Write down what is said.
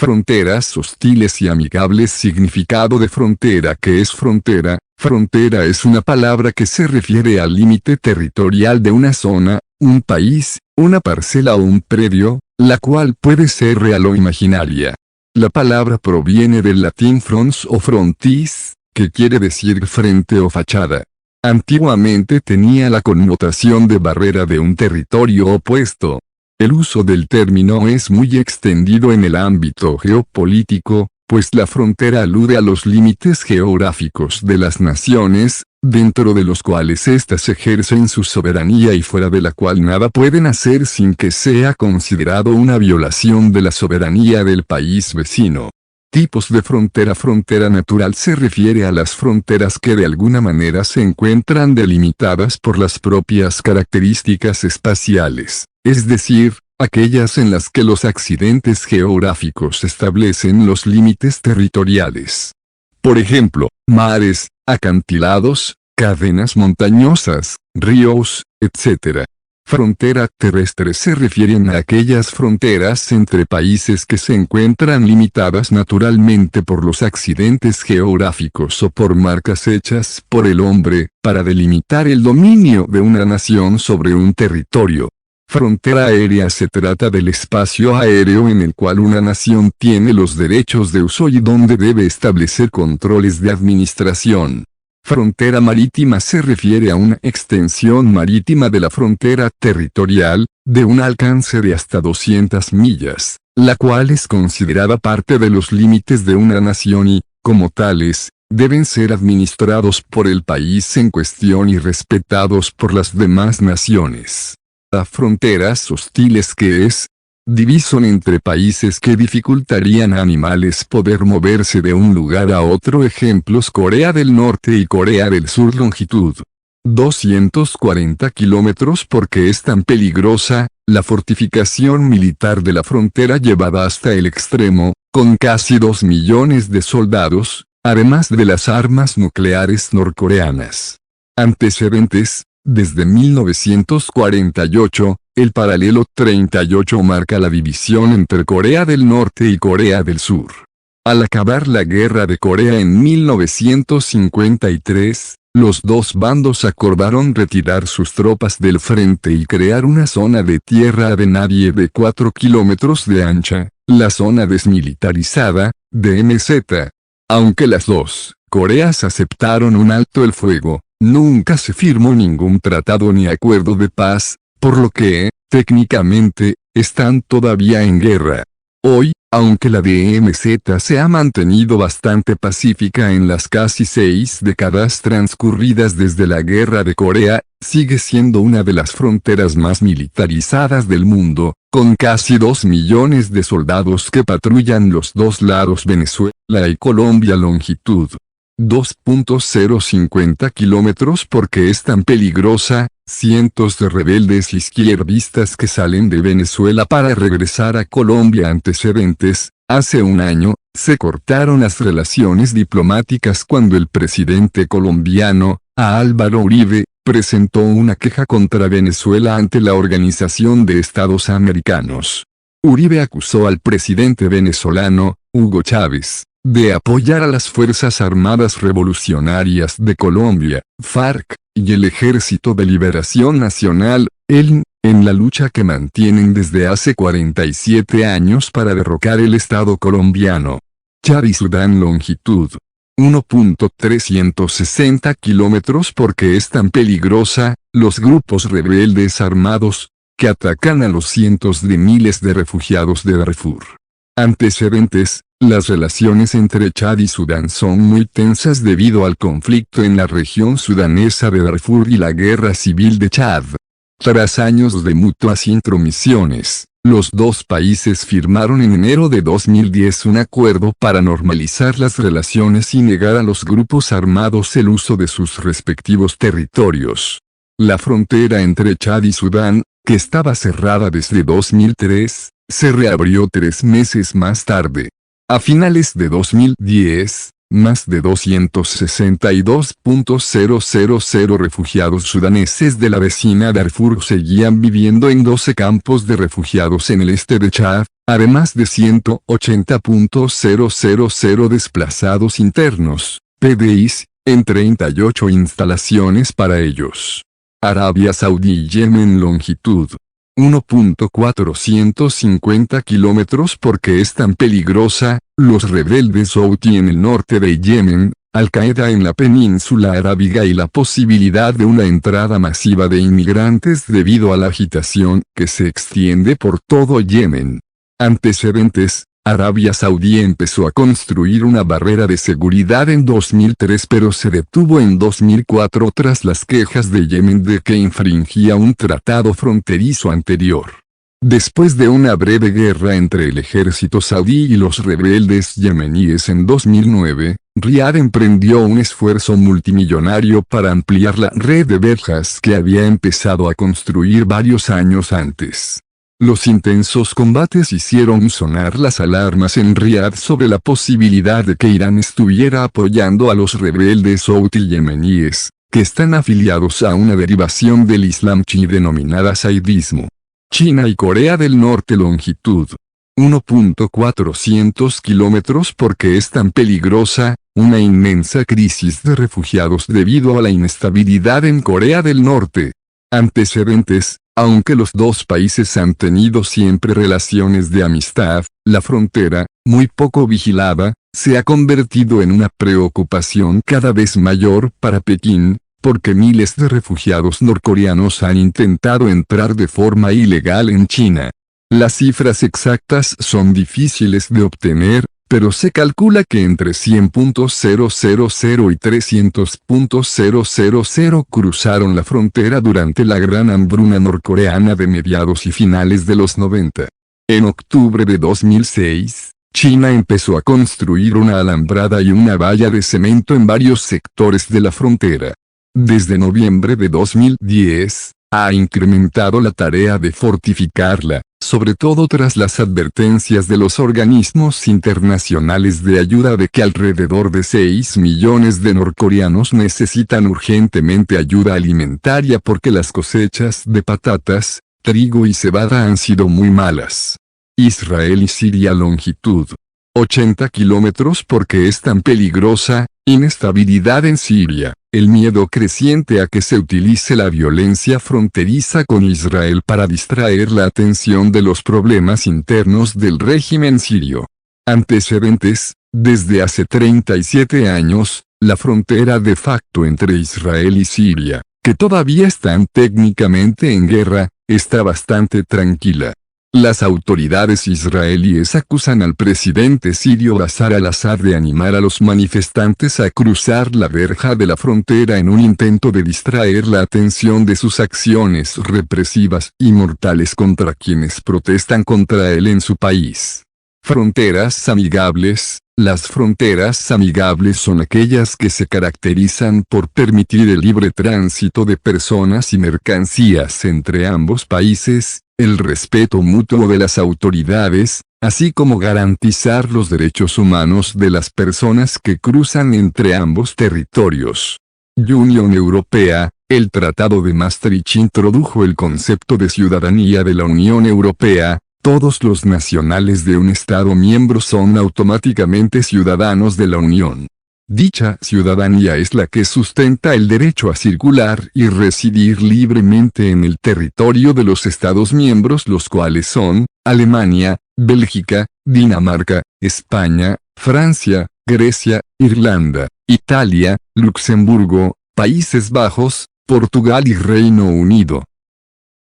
Fronteras hostiles y amigables. Significado de frontera. ¿Qué es frontera? Frontera es una palabra que se refiere al límite territorial de una zona, un país, una parcela o un predio, la cual puede ser real o imaginaria. La palabra proviene del latín frons o frontis, que quiere decir frente o fachada. Antiguamente tenía la connotación de barrera de un territorio opuesto. El uso del término es muy extendido en el ámbito geopolítico, pues la frontera alude a los límites geográficos de las naciones, dentro de los cuales éstas ejercen su soberanía y fuera de la cual nada pueden hacer sin que sea considerado una violación de la soberanía del país vecino. Tipos de frontera. Frontera natural se refiere a las fronteras que de alguna manera se encuentran delimitadas por las propias características espaciales, es decir, aquellas en las que los accidentes geográficos establecen los límites territoriales. Por ejemplo, mares, acantilados, cadenas montañosas, ríos, etc. Frontera terrestre se refieren a aquellas fronteras entre países que se encuentran limitadas naturalmente por los accidentes geográficos o por marcas hechas por el hombre, para delimitar el dominio de una nación sobre un territorio. Frontera aérea se trata del espacio aéreo en el cual una nación tiene los derechos de uso y donde debe establecer controles de administración. Frontera marítima se refiere a una extensión marítima de la frontera territorial, de un alcance de hasta 200 millas, la cual es considerada parte de los límites de una nación y, como tales, deben ser administrados por el país en cuestión y respetados por las demás naciones. A fronteras hostiles, que es división entre países que dificultarían a animales poder moverse de un lugar a otro. Ejemplos: Corea del Norte y Corea del Sur. Longitud 240 kilómetros. ¿Por qué es tan peligrosa? La fortificación militar de la frontera llevada hasta el extremo, con casi 2 millones de soldados, además de las armas nucleares norcoreanas. Antecedentes: desde 1948, el paralelo 38 marca la división entre Corea del Norte y Corea del Sur. Al acabar la Guerra de Corea en 1953, los dos bandos acordaron retirar sus tropas del frente y crear una zona de tierra de nadie de 4 kilómetros de ancha, la zona desmilitarizada, DMZ. Aunque las dos Coreas aceptaron un alto el fuego, nunca se firmó ningún tratado ni acuerdo de paz, por lo que, técnicamente, están todavía en guerra. Hoy, aunque la DMZ se ha mantenido bastante pacífica en las casi 6 décadas transcurridas desde la Guerra de Corea, sigue siendo una de las fronteras más militarizadas del mundo, con casi 2 millones de soldados que patrullan los dos lados. Venezuela y Colombia. Longitud 2.050 kilómetros. ¿Por qué es tan peligrosa? Cientos de rebeldes izquierdistas que salen de Venezuela para regresar a Colombia. Antecedentes: hace un año, se cortaron las relaciones diplomáticas cuando el presidente colombiano, Álvaro Uribe, presentó una queja contra Venezuela ante la Organización de Estados Americanos. Uribe acusó al presidente venezolano, Hugo Chávez, de apoyar a las Fuerzas Armadas Revolucionarias de Colombia, FARC, y el Ejército de Liberación Nacional, ELN, en la lucha que mantienen desde hace 47 años para derrocar el Estado colombiano. Chad y Sudán. Longitud 1.360 kilómetros. ¿Por qué es tan peligrosa? Los grupos rebeldes armados, que atacan a los cientos de miles de refugiados de Darfur. Antecedentes: las relaciones entre Chad y Sudán son muy tensas debido al conflicto en la región sudanesa de Darfur y la guerra civil de Chad. Tras años de mutuas intromisiones, los dos países firmaron en enero de 2010 un acuerdo para normalizar las relaciones y negar a los grupos armados el uso de sus respectivos territorios. La frontera entre Chad y Sudán, que estaba cerrada desde 2003, se reabrió 3 meses más tarde. A finales de 2010, más de 262.000 refugiados sudaneses de la vecina Darfur seguían viviendo en 12 campos de refugiados en el este de Chad, además de 180.000 desplazados internos, PDIs, en 38 instalaciones para ellos. Arabia Saudí y Yemen. Longitud 1.450 kilómetros. ¿Por qué es tan peligrosa? Los rebeldes Houthi en el norte de Yemen, Al-Qaeda en la península arábiga y la posibilidad de una entrada masiva de inmigrantes debido a la agitación que se extiende por todo Yemen. Antecedentes: Arabia Saudí empezó a construir una barrera de seguridad en 2003 pero se detuvo en 2004 tras las quejas de Yemen de que infringía un tratado fronterizo anterior. Después de una breve guerra entre el ejército saudí y los rebeldes yemeníes en 2009, Riad emprendió un esfuerzo multimillonario para ampliar la red de verjas que había empezado a construir varios años antes. Los intensos combates hicieron sonar las alarmas en Riad sobre la posibilidad de que Irán estuviera apoyando a los rebeldes Houthi yemeníes, que están afiliados a una derivación del Islam chií denominada saidismo. China y Corea del Norte. Longitud 1.400 kilómetros. ¿Por qué es tan peligrosa? Una inmensa crisis de refugiados debido a la inestabilidad en Corea del Norte. Antecedentes: aunque los dos países han tenido siempre relaciones de amistad, la frontera, muy poco vigilada, se ha convertido en una preocupación cada vez mayor para Pekín, porque miles de refugiados norcoreanos han intentado entrar de forma ilegal en China. Las cifras exactas son difíciles de obtener, pero se calcula que entre 100.000 y 300.000 cruzaron la frontera durante la gran hambruna norcoreana de mediados y finales de los 90. En octubre de 2006, China empezó a construir una alambrada y una valla de cemento en varios sectores de la frontera. Desde noviembre de 2010, ha incrementado la tarea de fortificarla, sobre todo tras las advertencias de los organismos internacionales de ayuda de que alrededor de 6 millones de norcoreanos necesitan urgentemente ayuda alimentaria porque las cosechas de patatas, trigo y cebada han sido muy malas. Israel y Siria. Longitud 80 kilómetros. ¿Por qué es tan peligrosa? Inestabilidad en Siria. El miedo creciente a que se utilice la violencia fronteriza con Israel para distraer la atención de los problemas internos del régimen sirio. Antecedentes: desde hace 37 años, la frontera de facto entre Israel y Siria, que todavía están técnicamente en guerra, está bastante tranquila. Las autoridades israelíes acusan al presidente sirio Bashar al-Assad de animar a los manifestantes a cruzar la verja de la frontera en un intento de distraer la atención de sus acciones represivas y mortales contra quienes protestan contra él en su país. Fronteras amigables. Las fronteras amigables son aquellas que se caracterizan por permitir el libre tránsito de personas y mercancías entre ambos países, el respeto mutuo de las autoridades, así como garantizar los derechos humanos de las personas que cruzan entre ambos territorios. Unión Europea. El Tratado de Maastricht introdujo el concepto de ciudadanía de la Unión Europea. Todos los nacionales de un Estado miembro son automáticamente ciudadanos de la Unión. Dicha ciudadanía es la que sustenta el derecho a circular y residir libremente en el territorio de los Estados miembros, los cuales son Alemania, Bélgica, Dinamarca, España, Francia, Grecia, Irlanda, Italia, Luxemburgo, Países Bajos, Portugal y Reino Unido.